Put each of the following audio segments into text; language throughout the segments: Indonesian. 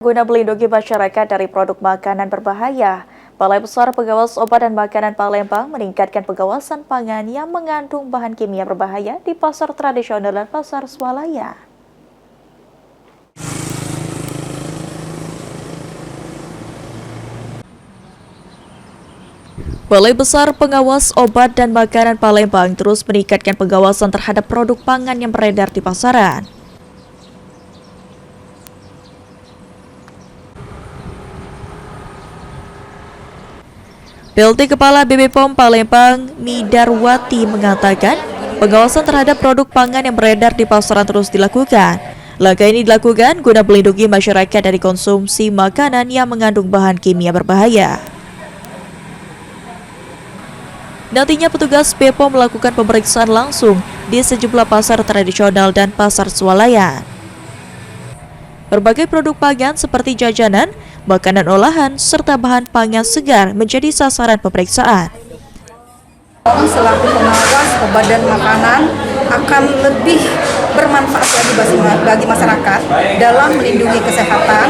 Guna melindungi masyarakat dari produk makanan berbahaya, Balai Besar Pengawas Obat dan Makanan Palembang meningkatkan pengawasan pangan yang mengandung bahan kimia berbahaya di pasar tradisional dan pasar swalaya. Balai Besar Pengawas Obat dan Makanan Palembang terus meningkatkan pengawasan terhadap produk pangan yang beredar di pasaran. PLT Kepala BPOM Palembang, Midarwati mengatakan, pengawasan terhadap produk pangan yang beredar di pasaran terus dilakukan. Langkah ini dilakukan guna melindungi masyarakat dari konsumsi makanan yang mengandung bahan kimia berbahaya. Nantinya petugas BPOM melakukan pemeriksaan langsung di sejumlah pasar tradisional dan pasar swalayan. Berbagai produk pangan seperti jajanan, makanan olahan, serta bahan pangan segar menjadi sasaran pemeriksaan. Selaku pengawas obat dan makanan akan lebih bermanfaat bagi masyarakat dalam melindungi kesehatan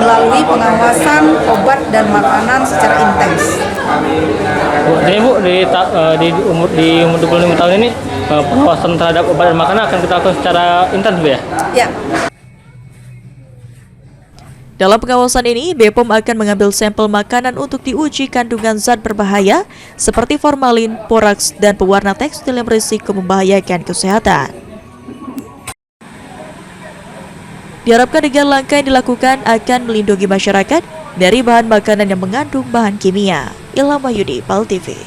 melalui pengawasan obat dan makanan secara intens. Jadi Bu, di umur 25 tahun ini pengawasan terhadap obat dan makanan akan kita lakukan secara intens Bu ya? Ya. Dalam pengawasan ini, BPOM akan mengambil sampel makanan untuk diuji kandungan zat berbahaya seperti formalin, boraks, dan pewarna tekstil yang berisiko membahayakan kesehatan. Diharapkan dengan langkah yang dilakukan akan melindungi masyarakat dari bahan makanan yang mengandung bahan kimia. Ilham Wahyudi, PAL TV.